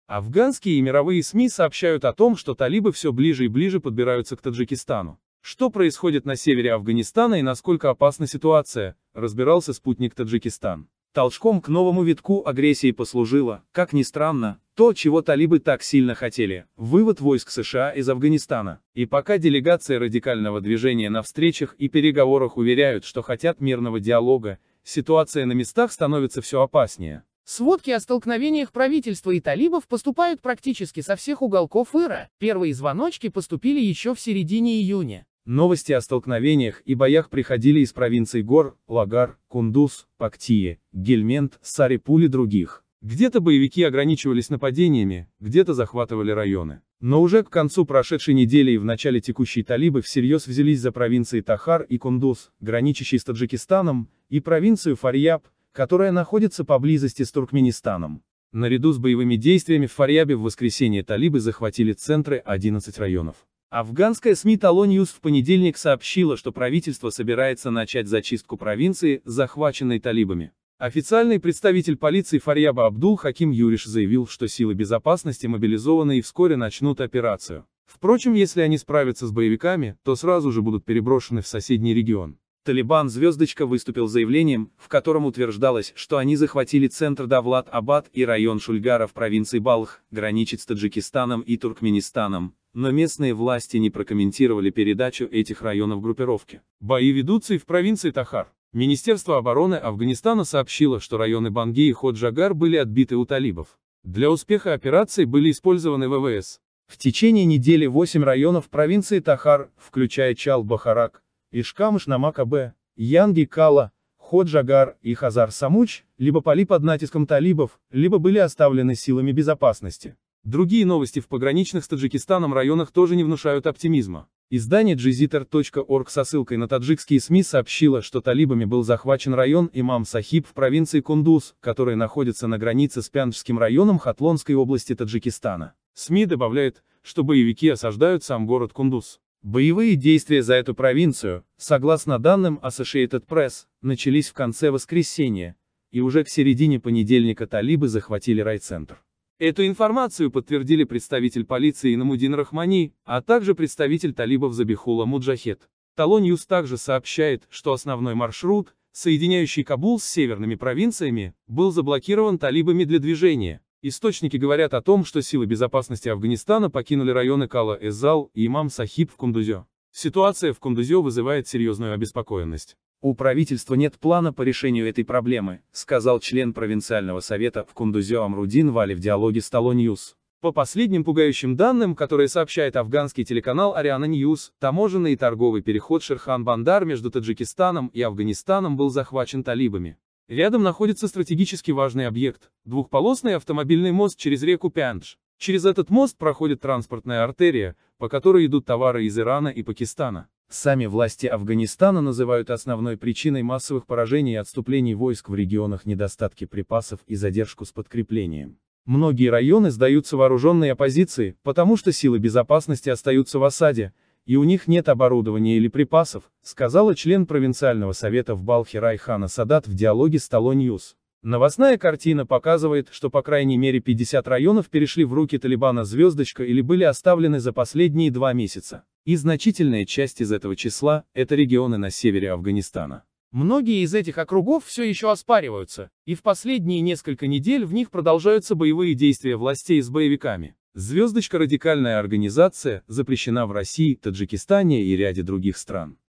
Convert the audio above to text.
Афганские и мировые СМИ сообщают о том, что талибы все ближе и ближе подбираются к Таджикистану. Что происходит на севере Афганистана и насколько опасна ситуация, разбирался спутник Таджикистан. Толчком к новому витку агрессии послужило, как ни странно, то, чего талибы так сильно хотели – вывод войск США из Афганистана. И пока делегации радикального движения на встречах и переговорах уверяют, что хотят мирного диалога, ситуация на местах становится все опаснее. Сводки о столкновениях правительства и талибов поступают практически со всех уголков Ира. Первые звоночки поступили еще в середине июня. Новости о столкновениях и боях приходили из провинций Гор, Лагар, Кундуз, Пактии, Гельмент, Сарипуль и других. Где-то боевики ограничивались нападениями, где-то захватывали районы. Но уже к концу прошедшей недели и в начале текущей талибы всерьез взялись за провинции Тахар и Кундуз, граничащие с Таджикистаном, и провинцию Фарьяб, которая находится поблизости с Туркменистаном. Наряду с боевыми действиями в Фарьябе в воскресенье талибы захватили центры 11 районов. Афганская СМИ Тало Ньюс в понедельник сообщила, что правительство собирается начать зачистку провинции, захваченной талибами. Официальный представитель полиции Фарьяба Абдул Хаким Юриш заявил, что силы безопасности мобилизованы и вскоре начнут операцию. Впрочем, если они справятся с боевиками, то сразу же будут переброшены в соседний регион. Талибан «Звездочка» выступил с заявлением, в котором утверждалось, что они захватили центр Давлат-Абад и район Шульгара в провинции Балх, граничит с Таджикистаном и Туркменистаном, но местные власти не прокомментировали передачу этих районов группировке. Бои ведутся и в провинции Тахар. Министерство обороны Афганистана сообщило, что районы Банги и Ходжагар были отбиты у талибов. Для успеха операции были использованы ВВС. В течение недели 8 районов провинции Тахар, включая Чал-Бахарак, Ишкамыш-Намак-Абе, Янги-Кала, Ходжагар и Хазар-Самуч, либо пали под натиском талибов, либо были оставлены силами безопасности. Другие новости в пограничных с Таджикистаном районах тоже не внушают оптимизма. Издание Джизитер.орг со ссылкой на таджикские СМИ сообщило, что талибами был захвачен район Имам-Сахиб в провинции Кундуз, который находится на границе с Пянджским районом Хатлонской области Таджикистана. СМИ добавляет, что боевики осаждают сам город Кундуз. Боевые действия за эту провинцию, согласно данным Associated Press, начались в конце воскресенья, и уже к середине понедельника талибы захватили райцентр. Эту информацию подтвердили представитель полиции Инамудин Рахмани, а также представитель талибов Забихула Муджахед. Тало Ньюс также сообщает, что основной маршрут, соединяющий Кабул с северными провинциями, был заблокирован талибами для движения. Источники говорят о том, что силы безопасности Афганистана покинули районы Кала-Эззал и Имам-Сахиб в Кундузе. Ситуация в Кундузе вызывает серьезную обеспокоенность. «У правительства нет плана по решению этой проблемы», сказал член провинциального совета в Кундузе Амрудин Вали в диалоге с Тало Ньюс. По последним пугающим данным, которые сообщает афганский телеканал Ариана Ньюс, таможенный и торговый переход Шерхан-Бандар между Таджикистаном и Афганистаном был захвачен талибами. Рядом находится стратегически важный объект – двухполосный автомобильный мост через реку Пяндж. Через этот мост проходит транспортная артерия, по которой идут товары из Ирана и Пакистана. Сами власти Афганистана называют основной причиной массовых поражений и отступлений войск в регионах недостатки припасов и задержку с подкреплением. Многие районы сдаются вооруженной оппозиции, потому что силы безопасности остаются в осаде, и у них нет оборудования или припасов, сказала член провинциального совета в Балхе Райхана Садат в диалоге с Тало Ньюс. Новостная картина показывает, что по крайней мере 50 районов перешли в руки Талибана «Звездочка» или были оставлены за последние 2 месяца. И значительная часть из этого числа – это регионы на севере Афганистана. Многие из этих округов все еще оспариваются, и в последние несколько недель в них продолжаются боевые действия властей с боевиками. «Звездочка» – радикальная организация, запрещена в России, Таджикистане и ряде других стран.